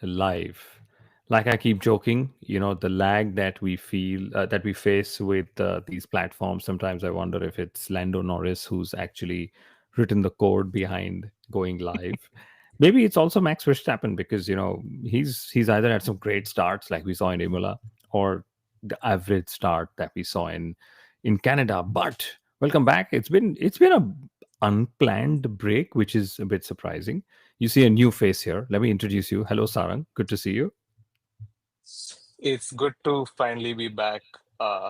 live. Like I keep joking, the lag that we feel that we face with these platforms. Sometimes I wonder if it's Lando Norris who's actually written the code behind going live. Maybe it's also Max Verstappen because he's either had some great starts like we saw in Imola or the average start that we saw in Canada. But welcome back. It's been a unplanned break, which is a bit surprising. You see a new face here. Let me introduce you. Hello, Sarang. Good to see you. It's good to finally be back. Uh,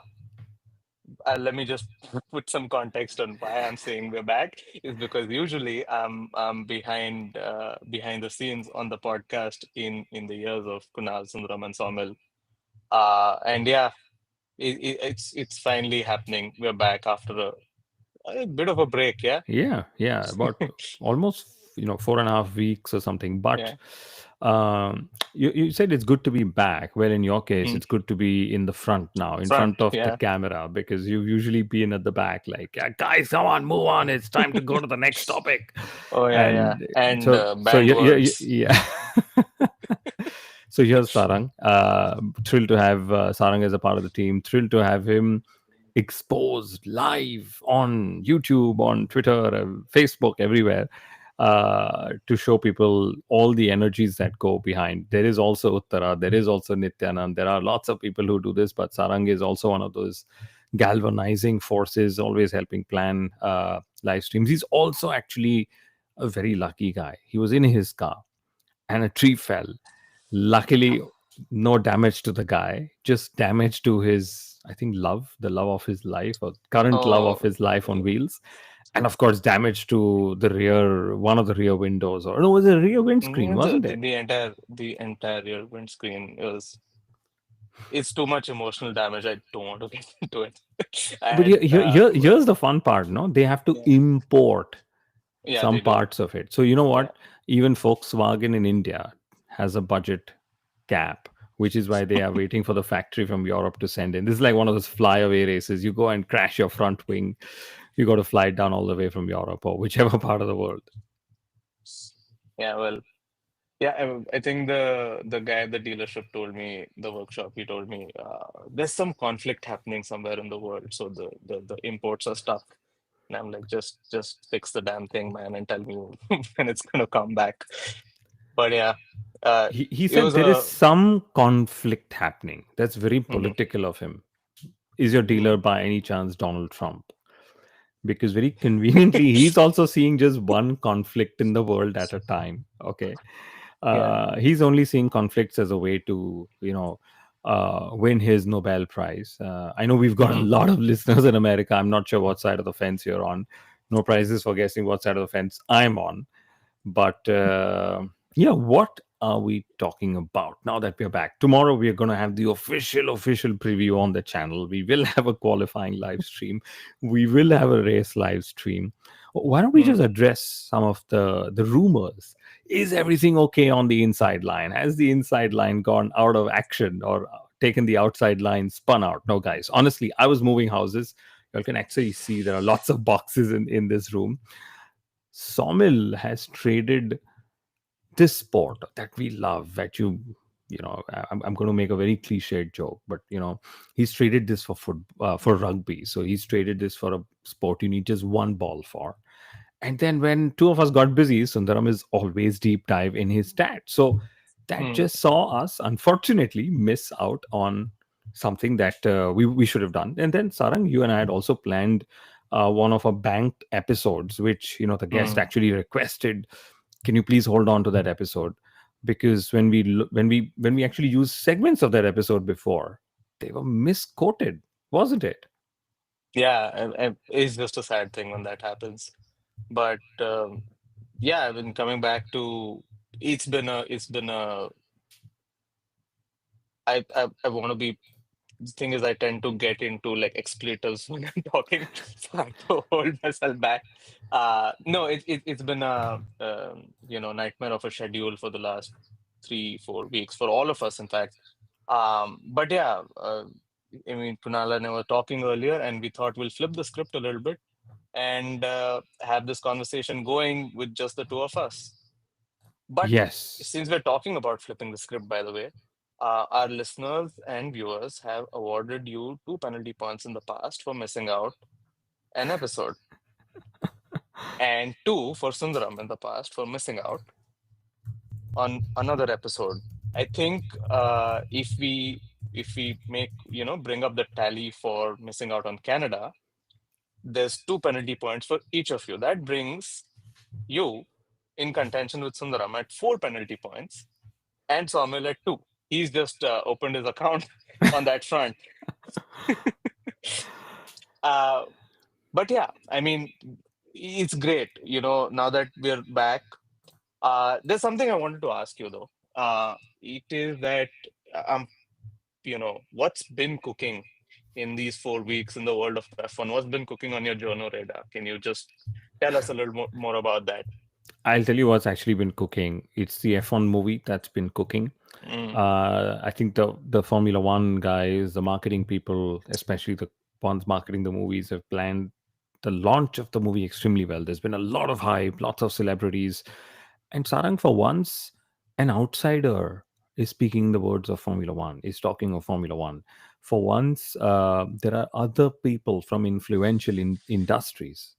Let me just put some context on why I'm saying we're back. Is because usually I'm behind the scenes on the podcast in the years of Kunal, Sundaram, and Somil. And yeah, it's finally happening. We're back after a bit of a break. Yeah, Yeah, about almost 4.5 weeks or something. But yeah. you said it's good to be back. Well, in your case, Mm. it's good to be in the front now, in Front. front of the Yeah. camera, because you've usually been at the back, like, "Yeah, guys, come on, move on. It's time to go to the next topic." Oh yeah, yeah. And And so banned words. yeah. So here's Sarang. Thrilled to have Sarang as a part of the team. Thrilled to have him exposed live on YouTube, on Twitter, Facebook, everywhere, to show people all the energies that go behind. There is also Uttara, there is also Nityanand. There are lots of people who do this, but Sarang is also one of those galvanizing forces, always helping plan live streams. He's also actually a very lucky guy. He was in his car and a tree fell. Luckily, no damage to the guy, just damage to his, I think, the love of his life, or current love of Oh, his life on wheels. And of course, damage to one of the rear windows, or no, it was a rear windscreen, the, wasn't the it? the entire the entire windscreen is it's too much emotional damage. I don't want to get into it. But And here's the fun part, no? They have to yeah, import yeah, some they do. parts of it. So you know Yeah. what? Even Volkswagen in India has a budget cap, which is why they are waiting for the factory from Europe to send in. This is like one of those flyaway races. You go and crash your front wing. You got to fly it down all the way from Europe or whichever part of the world. Yeah, well, yeah, I think the guy at the dealership told me, the workshop, he told me there's some conflict happening somewhere in the world, so the imports are stuck. And I'm like, just fix the damn thing, man, and tell me when it's gonna come back. But yeah, He it said was there is a some conflict happening. That's very mhm, political of him. Is your mm, dealer by any chance Donald Trump? Because very conveniently, he's also seeing just one conflict in the world at a time. Okay. yeah. He's only seeing conflicts as a way to, win his Nobel Prize. I know we've got a Mhm. lot of listeners in America. I'm not sure what side of the fence you're on. No prizes for guessing what side of the fence I'm on. But yeah, what are we talking about now that we're back? Tomorrow we are going to have the official preview on the channel. We will have a qualifying live stream. We will have a race live stream. Why don't we Mm. just address some of the rumors? Is everything okay on the inside line? Has the inside line gone out of action or taken the outside line spun out? No, guys. Honestly, I was moving houses. You can actually see there are lots of boxes in this room. Sawmill has traded this sport that we love, that I'm going to make a very cliched joke, but he's traded this for rugby. So he's traded this for a sport you need just one ball for. And then when two of us got busy, Sundaram is always deep dive in his stats. So that Mm. just saw us, unfortunately, miss out on something that we should have done. And then Sarang, you and I had also planned one of our banked episodes, which the guest Mm. actually requested. Can you please hold on to that episode? Because when we actually used segments of that episode before, they were misquoted, wasn't it? Yeah, and it's just a sad thing when that happens. But yeah, I've been coming back to it's been a I want to be the thing is I tend to get into like expletives when I'm talking, so I have to hold myself back. No, it's been a nightmare of a schedule for the last 3 4 weeks for all of us, in fact. But yeah, I mean, Kunal and I were talking earlier, and we thought we'll flip the script a little bit and have this conversation going with just the two of us. But Yes. since we're talking about flipping the script, by the way, our listeners and viewers have awarded you 2 penalty points in the past for missing out an episode, and two for Sundaram in the past for missing out on another episode. I think if we make bring up the tally for missing out on Canada, there's 2 penalty points for each of you. That brings you in contention with Sundaram at 4 penalty points and Samuel at two. He's just opened his account on that front. Uh, but yeah, I mean, it's great. Now that we're back, there's something I wanted to ask you though. It is that what's been cooking in these 4 weeks in the world of F1? What's been cooking on your journal radar? Can you just tell us a little more about that? I'll tell you what's actually been cooking. It's the F1 movie that's been cooking. Mm, I think the Formula One guys, the marketing people, especially the ones marketing the movies, have planned the launch of the movie extremely well. There's been a lot of hype, lots of celebrities, and Sarang, for once, an outsider is speaking the words of Formula One, is talking of Formula One. For once, there are other people from influential industries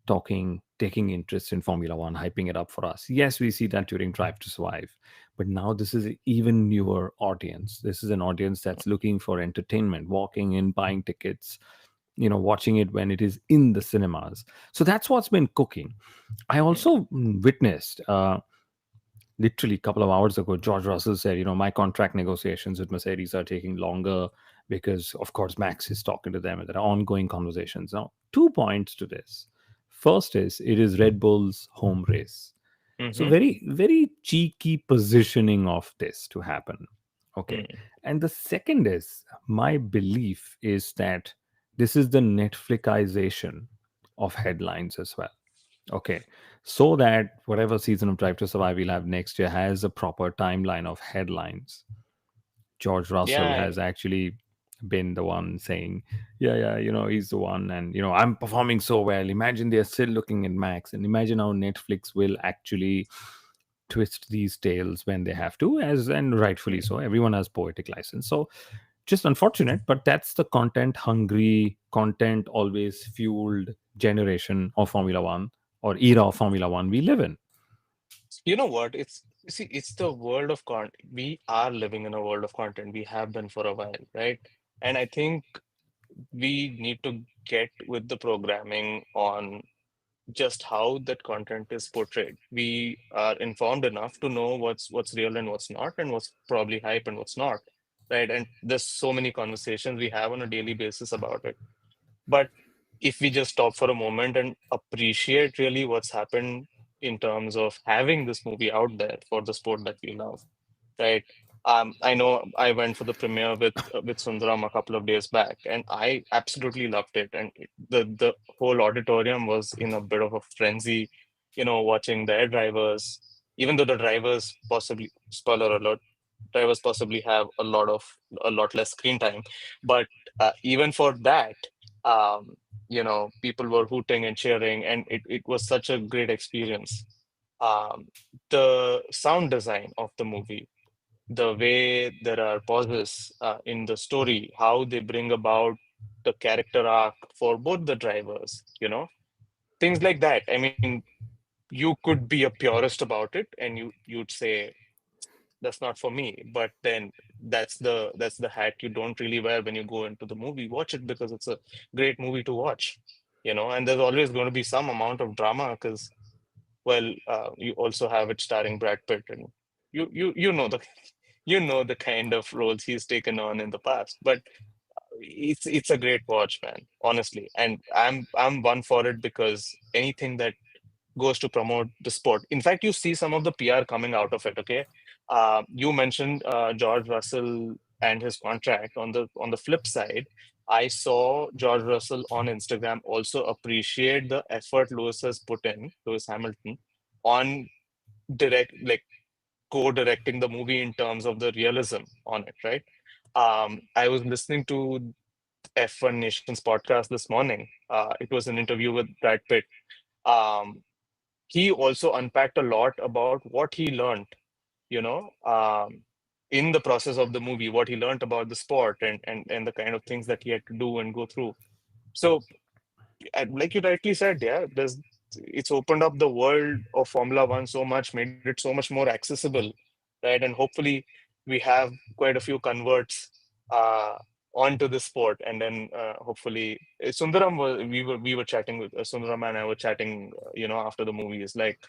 talking, taking interest in Formula One, hyping it up for us. Yes, we see that during Drive to Survive, but now this is an even newer audience. This is an audience that's looking for entertainment, walking in, buying tickets, watching it when it is in the cinemas. So that's what's been cooking. I mm, also witnessed. Literally a couple of hours ago, George Russell said, my contract negotiations with Mercedes are taking longer because, of course, Max is talking to them and there are ongoing conversations. Now, 2 points to this. First is it is Red Bull's home race. So, mhm, very, very cheeky positioning of this to happen. Okay. mm. And the second is my belief is that this is the Netflixization of headlines as well. Okay. So that whatever season of Drive to Survive we'll have next year has a proper timeline of headlines. George Russell Yeah, has actually been the one saying, yeah, yeah, he's the one. And, I'm performing so well. Imagine they're still looking at Max. And imagine how Netflix will actually twist these tales when they have to, as and rightfully so. Everyone has poetic license. So just unfortunate, but that's the content hungry, content always fueled generation of Formula One or era of Formula One we live in. you know what? It's the world of content. We are living in a world of content. We have been for a while, right? And I think we need to get with the programming on just how that content is portrayed. We are informed enough to know what's real and what's not, and what's probably hype and what's not, right? And there's so many conversations we have on a daily basis about it. But if we just stop for a moment and appreciate really what's happened in terms of having this movie out there for the sport that we love, right? I know I went for the premiere with Sundaram a couple of days back, and I absolutely loved it. And the whole auditorium was in a bit of a frenzy, watching their drivers. Even though the drivers possibly, spoiler alert, drivers possibly have a lot less screen time, but even for that, um, people were hooting and cheering, and it was such a great experience. Um, the sound design of the movie, the way there are pauses in the story, how they bring about the character arc for both the drivers, things like that. I mean, you could be a purist about it, and you'd say that's not for me. But then that's the hat you don't really wear when you go into the movie. Watch it because it's a great movie to watch, and there's always going to be some amount of drama because, well, you also have it starring Brad Pitt, and you know the kind of roles he's taken on in the past. But it's a great watch, man, honestly. And I'm one for it because anything that goes to promote the sport. In fact, you see some of the PR coming out of it. Okay, you mentioned George Russell and his contract. On the flip side, I saw George Russell on Instagram also appreciate the effort Lewis has put in, Lewis Hamilton, on like co-directing the movie in terms of the realism on it. Right. I was listening to F1 Nation's podcast this morning. It was an interview with Brad Pitt. Um, he also unpacked a lot about what he learned, you know, in the process of the movie, what he learned about the sport and the kind of things that he had to do and go through. So, and like you rightly said, yeah, it's opened up the world of Formula One so much, made it so much more accessible, right? And hopefully, we have quite a few converts uh, onto the sport, and then hopefully, Sundaram we were chatting with Sundaram and I were chatting, after the movie is like,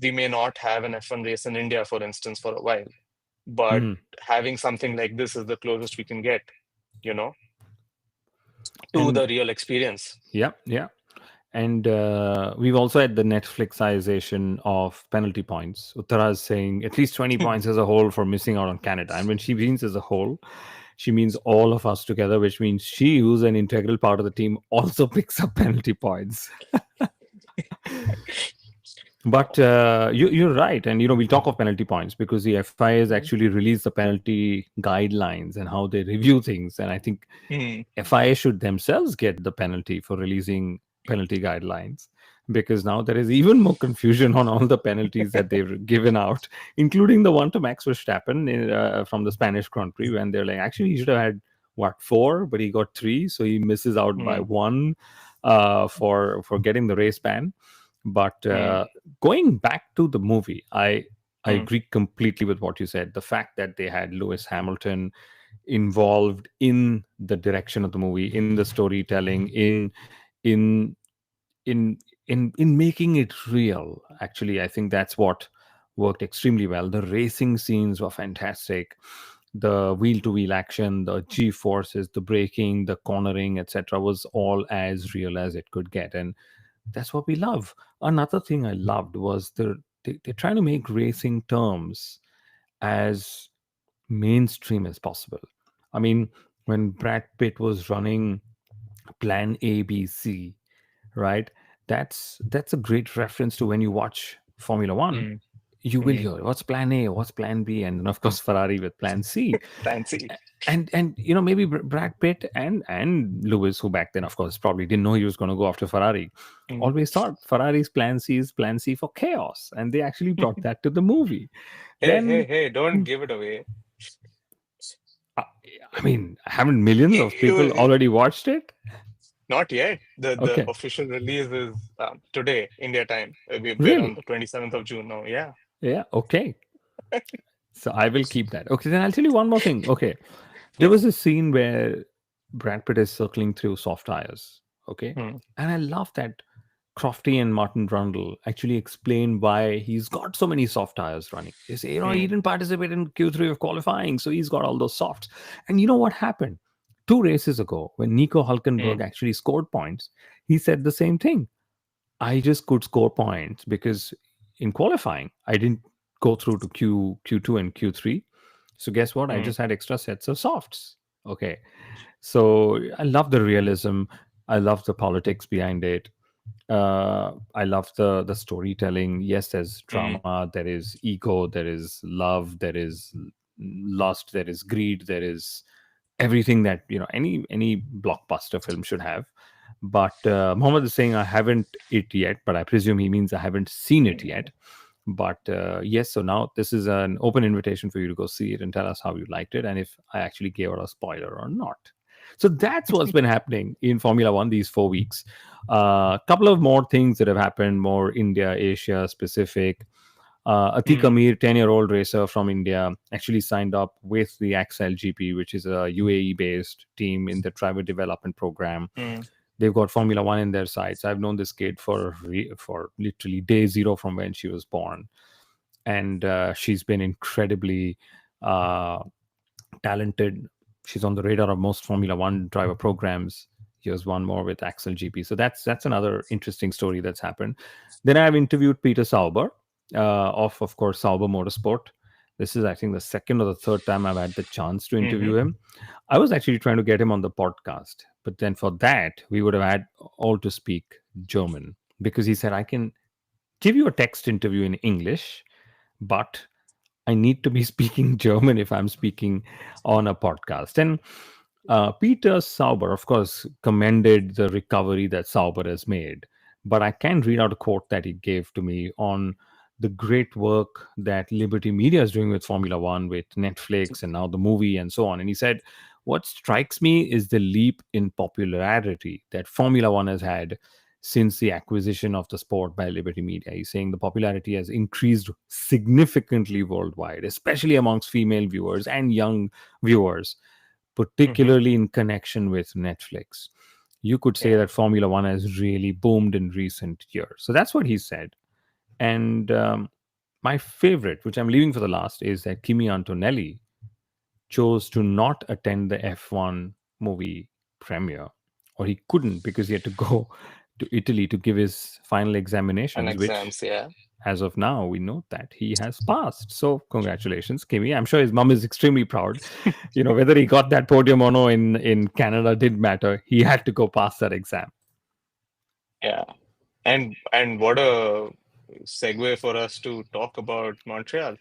we may not have an F1 race in India, for instance, for a while, but Mhm. having something like this is the closest we can get, you know, to And the real experience. yeah, yeah. And we've also had the Netflixization of penalty points. Uttara is saying at least 20 points as a whole for missing out on Canada. And when she means as a whole, she means all of us together, which means she, who's an integral part of the team, also picks up penalty points. But you're right. And, we'll talk of penalty points because the FIA has actually released the penalty guidelines and how they review things. And I think Hmm. FIA should themselves get the penalty for releasing penalty guidelines because now there is even more confusion on all the penalties that they've given out, including the one to Max Verstappen from the Spanish Grand Prix when they're like, actually, he should have had what, four, but he got three, so he misses out by Hmm. one for getting the race ban. But Hmm. going back to the movie, I Hmm. agree completely with what you said. The fact that they had Lewis Hamilton involved in the direction of the movie, in the storytelling, in in in making it real. Actually, I think that's what worked extremely well. The racing scenes were fantastic. The wheel to wheel action, the G forces, the braking, the cornering, etc., was all as real as it could get, and that's what we love. Another thing I loved was they're trying to make racing terms as mainstream as possible. I mean, when Brad Pitt was running Plan A, B, C, right? That's a great reference to when you watch Formula One. Hmm. You will Hmm. hear what's Plan A, what's Plan B, and then of course Ferrari with Plan C. Fancy. And maybe Brad Pitt and Lewis, who back then of course probably didn't know he was going to go after Ferrari, Hmm. always thought Ferrari's Plan C is Plan C for chaos, and they actually brought that to the movie. Hey, hey, Then hey, don't give it away. Uh, I mean, haven't millions of people You- already watched it? Not yet. The Okay, official release is today, India time. We're on really? the 27th of June now. Yeah. Yeah, okay. So I will keep that. Okay, then I'll tell you one more thing. Okay, there Yeah. was a scene where Brad Pitt is circling through soft tires. Okay, Hmm. and I love that Crofty and Martin Brundle actually explain why he's got so many soft tires running. They say, he Hmm. didn't participate in Q3 of qualifying, so he's got all those softs. And you know what happened? 2 races ago, when Nico Hmm. Hulkenberg actually scored points, he said the same thing. I just could score points because in qualifying, I didn't go through to Q2 and Q3. So guess what? I Hmm. just had extra sets of softs. Okay. So I love the realism. I love the politics behind it. I love the storytelling. Yes, there's Hmm. drama, there is ego, there is love, there is lust, there is greed, there is everything that any blockbuster film should have. But Mohammed is saying I haven't it yet, but I presume he means I haven't seen it Hmm. yet. But yes, so now this is an open invitation for you to go see it and tell us how you liked it and if I actually gave out a spoiler or not. So that's what's been happening in Formula One these 4 weeks. A couple of more things that have happened, more India, Asia specific. Atik Hmm. Amir, 10-year-old racer from India, actually signed up with the Austrian GP, which is a UAE based team in the driver development program. Hmm. They've got Formula One in their sights. I've known this kid for literally day zero from when she was born, and she's been incredibly uh, talented. She's on the radar of most Formula One driver programs. Here's one more with Axel GP. So that's another interesting story that's happened. Then I've interviewed Peter Sauber of course Sauber Motorsport. This is I think the second or the third time I've had the chance to interview Hmm. him. I was actually trying to get him on the podcast, but then for that we would have had all to speak German because he said I can give you a text interview in English, but I need to be speaking German if I'm speaking on a podcast. And Peter Sauber, of course, commended the recovery that Sauber has made. But I can read out a quote that he gave to me on the great work that Liberty Media is doing with Formula One, with Netflix, and now the movie and so on. And he said, what strikes me is the leap in popularity that Formula One has had since the acquisition of the sport by Liberty Media. He's saying the popularity has increased significantly worldwide, especially amongst female viewers and young viewers, Hmm. particularly in connection with Netflix. You could say Yeah. that Formula One has really boomed in recent years. So that's what he said. And my favorite, which I'm leaving for the last, is that Kimi Antonelli chose to not attend the F1 movie premiere, or he couldn't because he had to go to Italy to give his final And examinations, which exams, yeah. as of now, we know that he has passed. So, congratulations, Kimi. I'm sure his mom is extremely proud. Whether he got that podium or no in Canada didn't matter. He had to go pass that exam. Yeah. And what a segue for us to talk about Montreal.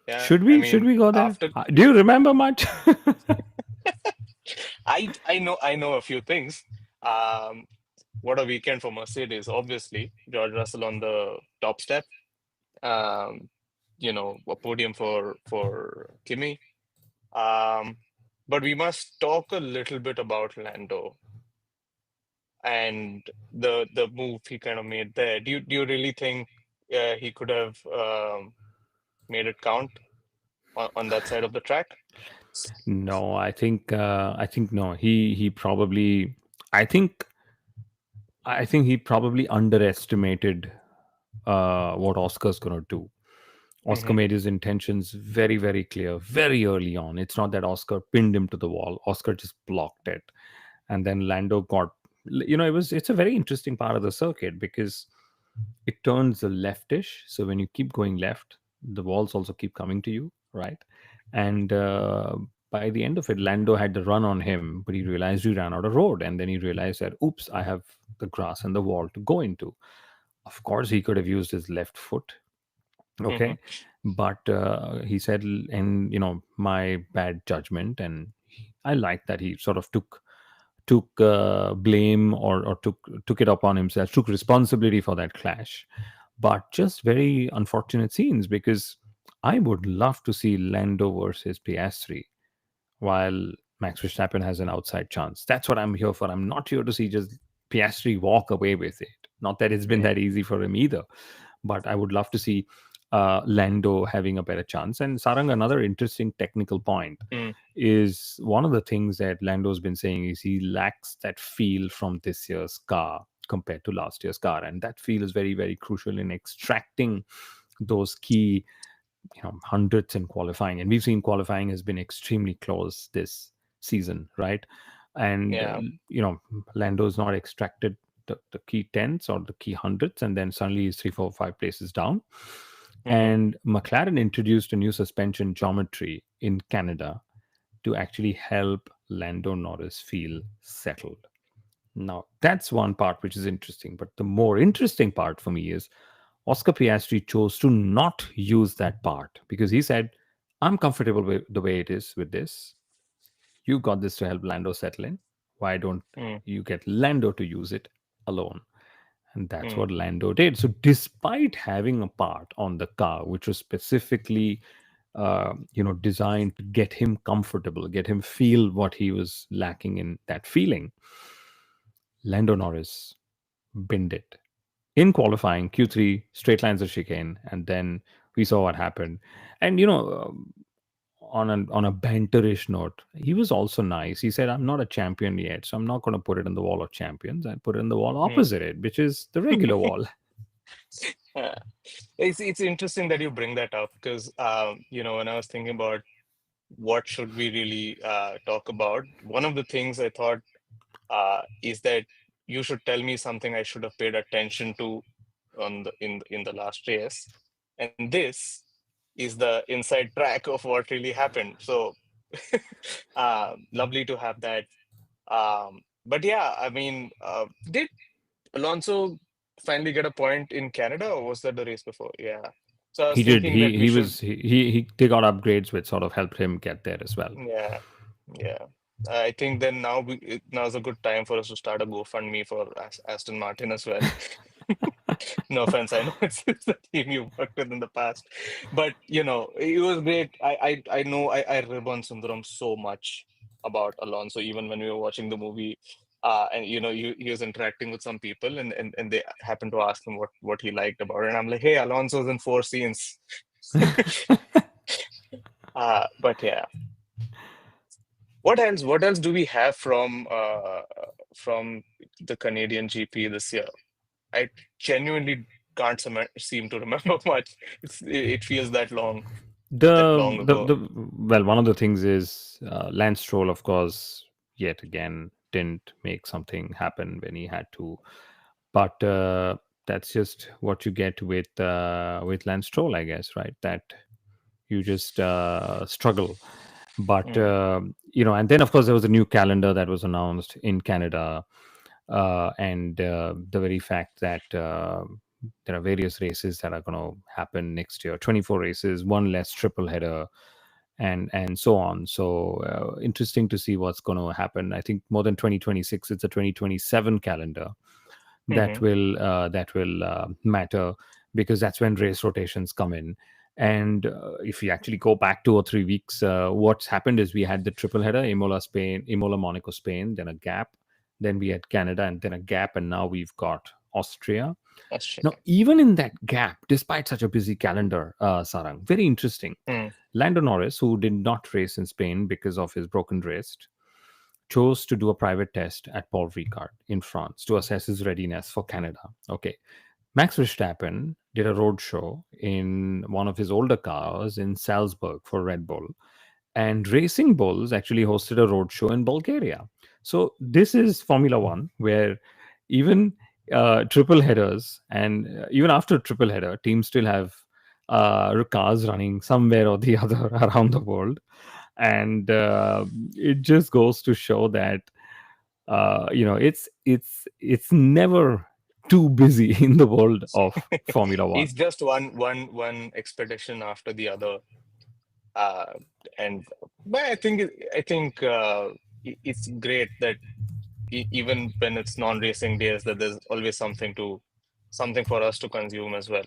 Yeah, Should I we? Should mean, we go there? after Do you remember much? I know a few things. Um, what a weekend for Mercedes, obviously. George Russell on the top step. Um, a podium for Kimi. Um, but we must talk a little bit about Lando and the move he kind of made there. Do you really think he could have made it count on that side of the track? No, I think no. He probably I think I think he probably underestimated what Oscar's gonna do. Oscar Hmm. made his intentions very, very clear very early on. It's not that Oscar pinned him to the wall. Oscar just blocked it. And then Lando got, it's a very interesting part of the circuit because it turns leftish. So when you keep going left, the walls also keep coming to you, right? And by the end of it, Lando had the run on him, but he realized he ran out of road. And then he realized that, oops, I have the grass and the wall to go into. Of course, he could have used his left foot. Hmm. Okay. But he said, and my bad judgment. And I like that he sort of took blame or took it upon himself, took responsibility for that clash. But just very unfortunate scenes because I would love to see Lando versus Piastri while Max Verstappen has an outside chance. That's what I'm here for. I'm not here to see just Piastri walk away with it. Not that it's been Hmm. that easy for him either, but I would love to see Lando having a better chance. And Sarang, another interesting technical point Hmm. is one of the things that Lando's been saying is he lacks that feel from this year's car compared to last year's car, and that feel is very, very crucial in extracting those key hundreds in qualifying. And we've seen qualifying has been extremely close this season, right? And Yeah. Lando's not extracted the key tenths or the key hundreds, and then suddenly he's 3 4 5 places down. Hmm. And McLaren introduced a new suspension geometry in Canada to actually help Lando Norris feel settled. Now, that's one part which is interesting. But the more interesting part for me is Oscar Piastri chose to not use that part because he said, I'm comfortable with the way it is with this. You got this to help Lando settle in. Why don't Hmm. you get Lando to use it alone? And that's Hmm. what Lando did. So, despite having a part on the car which was specifically, designed to get him comfortable, get him feel what he was lacking in that feeling, Lando Norris binned it in qualifying Q3 straight lines of chicane, and then we saw what happened. And on a banterish note, he was also nice. He said, "I'm not a champion yet, so I'm not going to put it in the wall of champions. I put it in the wall Hmm. opposite it, which is the regular wall." Yeah. It's interesting that you bring that up because when I was thinking about what should we really talk about, one of the things I thought is that you should tell me something I should have paid attention to in the last race, and this is the inside track of what really happened. So lovely to have that. But yeah, I mean, did Alonso finally get a point in Canada, or was that the race before? Yeah. So I was He did. thinking that we He should, was he they got upgrades which sort of helped him get there as well. yeah, yeah. I think then now's a good time for us to start a GoFundMe for Aston Martin as well. No offense, I know it's the team you worked with in the past, but it was great. I know I rib on Sundaram so much about Alonso, even when we were watching the movie, and he was interacting with some people, and they happened to ask him what he liked about it, and I'm like, hey, Alonso's in four scenes. But yeah, What else do we have from the Canadian GP this year? I genuinely can't seem to remember much. It feels that long ago. Well, one of the things is Lance Stroll, of course, yet again didn't make something happen when he had to, but that's just what you get with Lance Stroll, I guess, right? That you just struggle. But Mm, and then of course there was a new calendar that was announced in Canada, and the very fact that there are various races that are going to happen next year, 24 races, one less triple header, and so on. So interesting to see what's going to happen. I think more than 2026, it's a 2027 calendar hmm that will matter, because that's when race rotations come in. And if we actually go back 2 or 3 weeks, what's happened is we had the triple header: Imola, Spain, Imola, Monaco, Spain, then a gap, then we had Canada, and then a gap, and now we've got Austria. Now, Australia. even in that gap, despite such a busy calendar, Sarang, very interesting. Mm, Lando Norris, who did not race in Spain because of his broken wrist, chose to do a private test at Paul Ricard in France to assess his readiness for Canada. Okay. Max Verstappen did a road show in one of his older cars in Salzburg for Red Bull. And Racing Bulls actually hosted a road show in Bulgaria. So this is Formula One, where even triple headers, and even after triple header, teams still have cars running somewhere or the other around the world. And it just goes to show that it's never too busy in the world of Formula One. it's just one expedition after the other, uh, and but I think it's great that even when it's non-racing days, that there's always something for us to consume as well.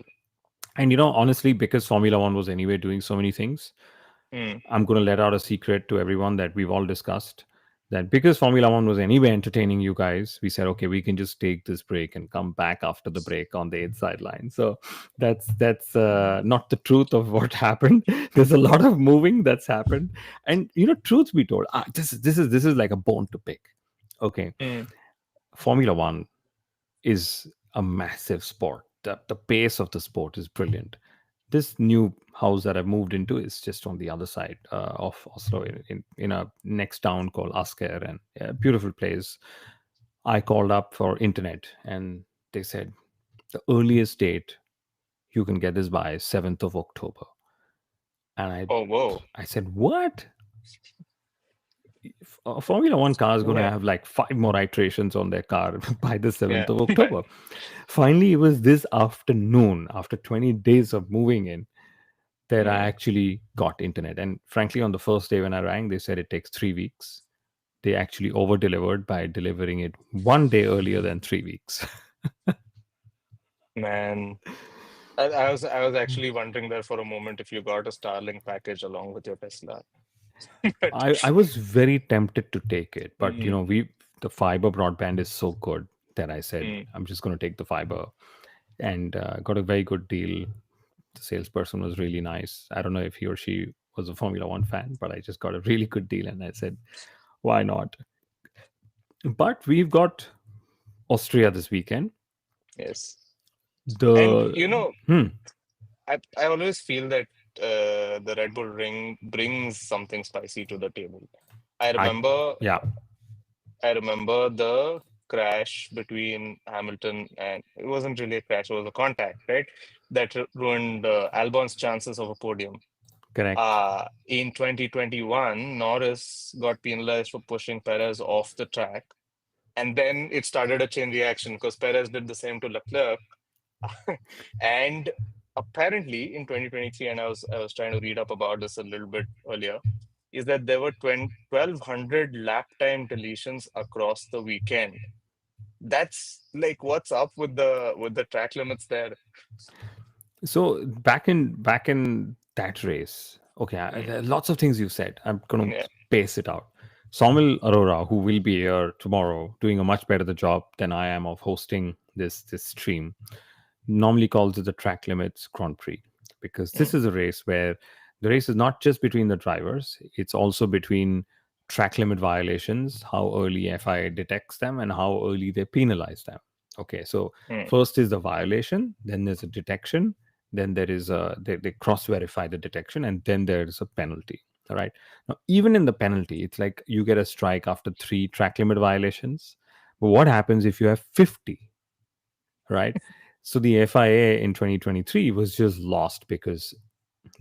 And honestly, because Formula One was anyway doing so many things, Mm, I'm going to let out a secret to everyone that we've all discussed. That because Formula One was anyway entertaining you guys, we said, okay, we can just take this break and come back after the break on the inside line. So that's not the truth of what happened. There's a lot of moving that's happened, and truth be told, this is like a bone to pick. Okay, mm. Formula One is a massive sport. The pace of the sport is brilliant. This new house that I've moved into is just on the other side of Oslo, in a next town called Asker, and a beautiful place. I called up for internet, and they said the earliest date you can get this by is 7th of October. And Oh, whoa. I said, what? A Formula One car is going to Yeah. have like 5 more iterations on their car by the 7th Yeah. of But October. Finally, it was this afternoon, after 20 days of moving in, that I mm, actually got internet. And frankly, on the first day when I rang, they said it takes 3 weeks. They actually over delivered by delivering it one day earlier than 3 weeks. man, I was actually wondering there for a moment if you got a Starlink package along with your Tesla. But I was very tempted to take it, but mm, the fiber broadband is so good that I said, mm, I'm just going to take the fiber, and got a very good deal. The salesperson was really nice. I don't know if he or she was a Formula One fan, but I just got a really good deal, and I said, why not? But we've got Austria this weekend. yes. And The hmm, I always feel that the Red Bull Ring brings something spicy to the table. I I remember yeah, I remember the crash between Hamilton, and it wasn't really a crash, it was a contact, right? That ruined Albon's chances of a podium. correct. In 2021, Norris got penalized for pushing Perez off the track. And then it started a chain reaction because Perez did the same to Leclerc. And apparently in 2023, and I was trying to read up about this a little bit earlier, is that there were 1,200 lap time deletions across the weekend that's like what's up with the track limits there. So back in that race, okay, Mm, there are lots of things you said. I'm going to yeah. pace it out. Samuel Arora, who will be here tomorrow, doing a much better the job than I am of hosting this stream, normally calls it the track limits Grand Prix, because this Mm, is a race where the race is not just between the drivers; it's also between track limit violations, how early FIA detects them, and how early they penalize them. Okay, so mm, first is the violation, then there's a detection, then there is they cross verify the detection, and then there's a penalty. All right. Now, even in the penalty, it's like you get a strike after 3 track limit violations. But what happens if you have 50? Right. So the FIA in 2023 was just lost because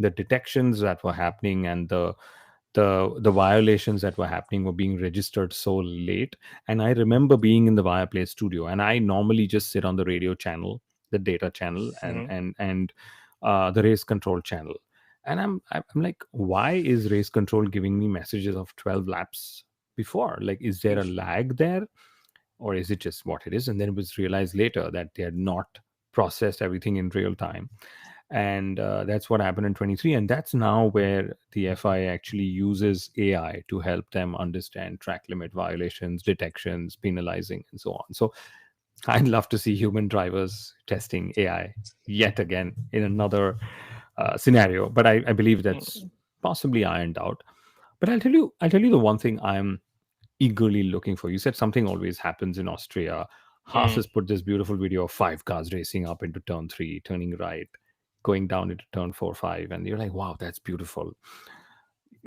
the detections that were happening and the violations that were happening were being registered so late. And I remember being in the Viaplay studio, and I normally just sit on the radio channel, the data channel, and mm, the race control channel. And I'm like, why is race control giving me messages of 12 laps before? Like, is there a lag there, or is it just what it is? And then it was realized later that they had not processed everything in real time. And that's what happened in 23. And that's now where the FIA actually uses AI to help them understand track limit violations, detections, penalizing, and so on. So I'd love to see human drivers testing AI yet again in another scenario. But I believe that's mm, possibly ironed out. But I'll tell you the one thing I'm eagerly looking for. You said something always happens in Austria. Haas mm. has put this beautiful video of 5 cars racing up into turn 3, turning right, going down into turn 4, 5. And you're like, wow, that's beautiful.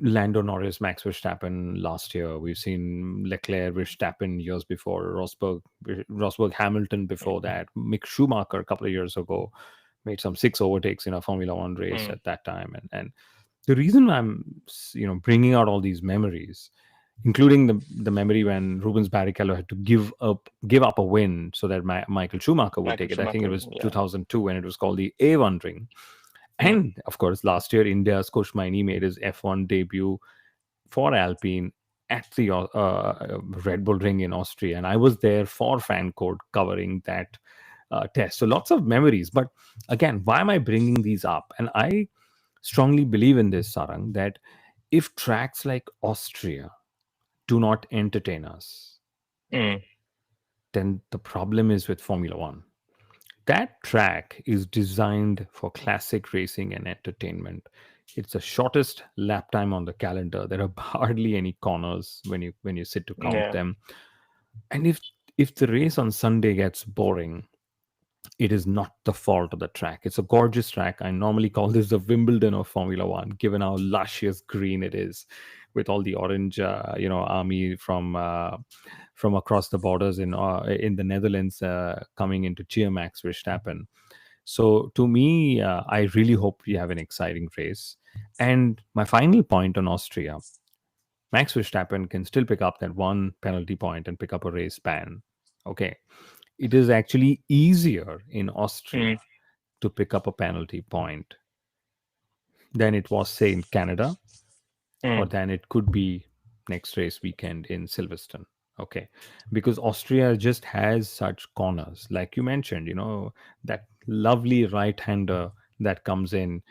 Lando Norris, Max Verstappen last year. We've seen Leclerc, Verstappen years before, Rosberg, Hamilton before that, Mick Schumacher a couple of years ago made some 6 overtakes in a Formula One race Mm. at that time. And the reason I'm bringing out all these memories, including the memory when Rubens Barrichello had to give up a win so that Michael Schumacher would Michael take it. I think it Schumacher, was yeah. 2002 when it was called the A1 ring. Mm, And of course, last year India's Coach Maini made his F1 debut for Alpine at the Red Bull Ring in Austria, and I was there for fan code covering that test. So lots of memories. But again, why am I bringing these up? And I strongly believe in this, Sarang, that if tracks like Austria do not entertain us, mm, then the problem is with Formula One. That track is designed for classic racing and entertainment. It's the shortest lap time on the calendar. There are hardly any corners when you sit to count yeah. them. And if the race on Sunday gets boring, it is not the fault of the track. It's a gorgeous track. I normally call this the Wimbledon of Formula One, given how luscious green it is, with all the orange, army from across the borders in the Netherlands coming in to cheer Max Verstappen. So to me, I really hope we have an exciting race. And my final point on Austria: Max Verstappen can still pick up that one penalty point and pick up a race ban. Okay, it is actually easier in Mm, Austria to pick up a penalty point than it was, say, in Canada, or mm, than it could be next race weekend in Silverstone. Okay, because Austria just has such corners, like you mentioned, that lovely right hander that comes in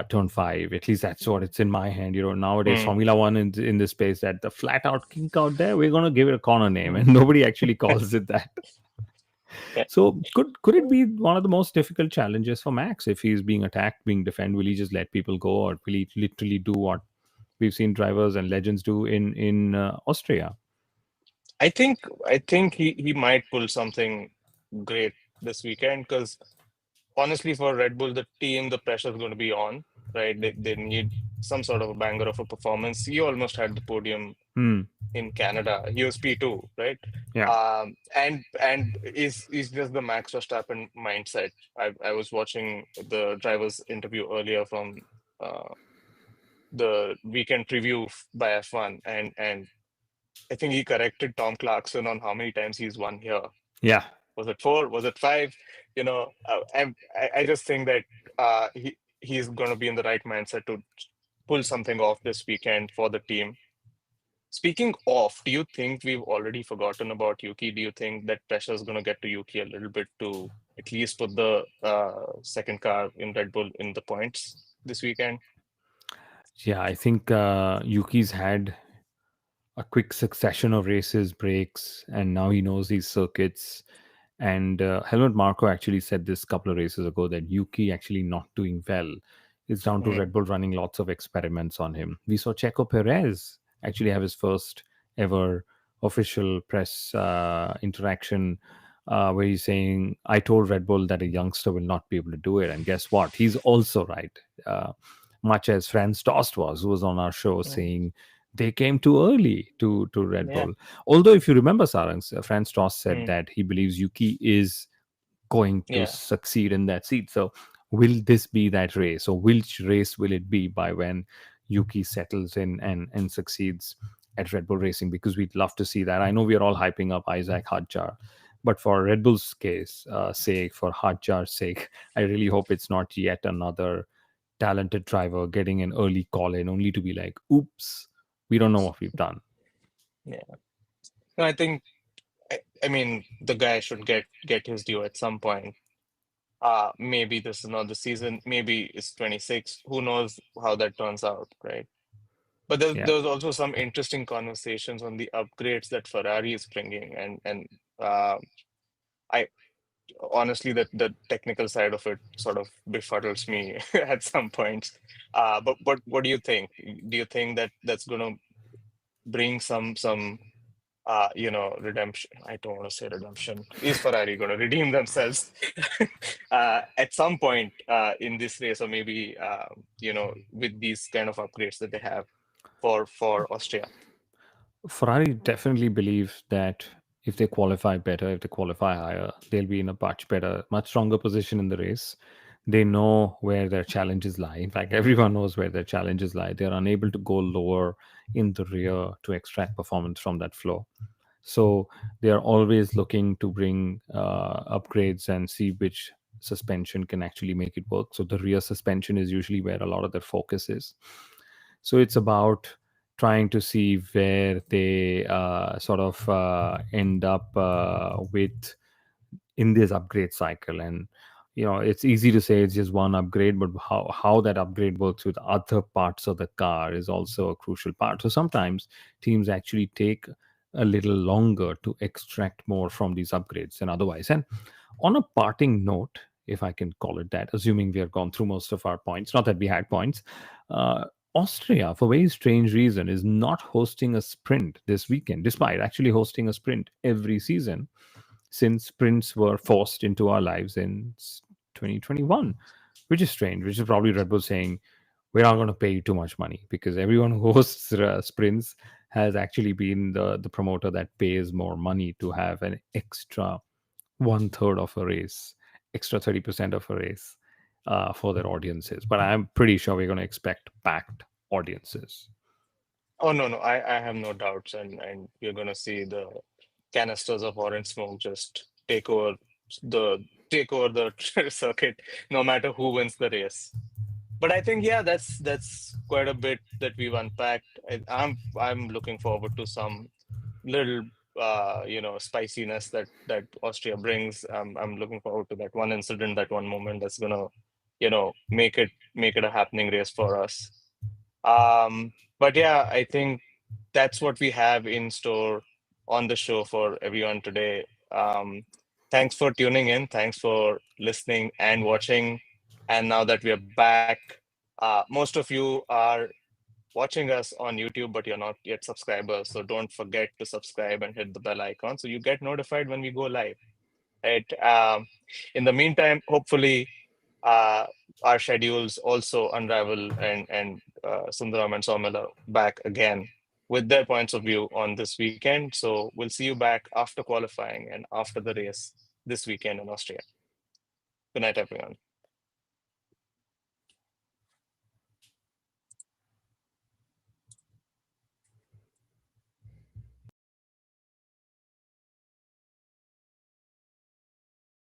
turn 5. At least that's what it's in my hand. Nowadays, mm, Formula One in this space, that the flat out kink out there, we're going to give it a corner name, mm. and nobody actually calls it that. Yeah. So could it be one of the most difficult challenges for Max if he's being attacked, being defended? Will he just let people go, or will he literally do what we've seen drivers and legends do in Austria? I think he might pull something great this weekend because honestly, for Red Bull, the team, the pressure is going to be on, right? They need some sort of a banger of a performance. He almost had the podium Hmm. in Canada. He was P2, right? Yeah. And is just the Max Verstappen mindset. I was watching the driver's interview earlier from uh, the weekend preview by F1, and I think he corrected Tom Clarkson on how many times he's won here. Yeah. Was it 4? Was it 5? I just think that he's going to be in the right mindset to pull something off this weekend for the team. Speaking of, do you think we've already forgotten about Yuki? Do you think that pressure is going to get to Yuki a little bit to at least put the second car in Red Bull in the points this weekend? Yeah, I think Yuki's had a quick succession of races, breaks, and now he knows these circuits. And Helmut Marko actually said this couple of races ago that Yuki actually not doing well is down to Mm, Red Bull running lots of experiments on him. We saw Checo Perez actually have his first ever official press interaction where he's saying, I told Red Bull that a youngster will not be able to do it. And guess what? He's also right. Much as Franz Tost was, who was on our show mm, saying they came too early to Red yeah. Bull. Although, if you remember, Sarang, Franz Tost said Mm, that he believes Yuki is going to yeah. succeed in that seat. So, will this be that race, or which race will it be by when Yuki settles in and succeeds at Red Bull Racing? Because we'd love to see that. I know we are all hyping up Isaac Hadjar, but for Red Bull's case, sake, for Hadjar's sake, I really hope it's not yet another talented driver getting an early call in, only to be like, "Oops, we don't know what we've done." Yeah. No, I mean, the guy should get his due at some point. Maybe this is not the season. Maybe it's 26. Who knows how that turns out, right? But Yeah. there's also some interesting conversations on the upgrades that Ferrari is bringing, and uh, I honestly that the technical side of it sort of befuddles me at some points. But what do you think? Do you think that that's going to bring some redemption? I don't want to say redemption. Is Ferrari going to redeem themselves at some point in this race, or maybe with these kind of upgrades that they have for Austria? Ferrari definitely believes that if they qualify better, if they qualify higher, they'll be in a much better, much stronger position in the race. They know where their challenges lie. In fact, everyone knows where their challenges lie. They're unable to go lower in the rear to extract performance from that flow. So they are always looking to bring upgrades and see which suspension can actually make it work. So the rear suspension is usually where a lot of their focus is. So it's about trying to see where they sort of end up with in this upgrade cycle. And it's easy to say it's just one upgrade, but how that upgrade works with other parts of the car is also a crucial part. So sometimes teams actually take a little longer to extract more from these upgrades than otherwise. And on a parting note, if I can call it that, assuming we have gone through most of our points, not that we had points, uh, Austria, for a very strange reason, is not hosting a sprint this weekend, despite actually hosting a sprint every season since sprints were forced into our lives in 2021, which is strange, which is probably Red Bull saying, we're not going to pay you too much money, because everyone who hosts sprints has actually been the promoter that pays more money to have an extra one third of a race, extra 30% of a race for their audiences. But I'm pretty sure we're going to expect packed audiences. Oh no, no, I have no doubts, and you're gonna see the canisters of orange smoke just the take over the circuit, no matter who wins the race. But I think yeah, that's quite a bit that we've unpacked. I'm looking forward to some little spiciness that Austria brings. I'm looking forward to that one incident, that one moment that's gonna make it a happening race for us. But yeah, I think that's what we have in store on the show for everyone today. Thanks for tuning in. Thanks for listening and watching. And now that we are back, most of you are watching us on YouTube, but you're not yet subscribers. So don't forget to subscribe and hit the bell icon so you get notified when we go live. Right. In the meantime, hopefully, uh, our schedules also unravel, and Sundaram and Saumil are back again with their points of view on this weekend. So we'll see you back after qualifying and after the race this weekend in Austria. Good night, everyone.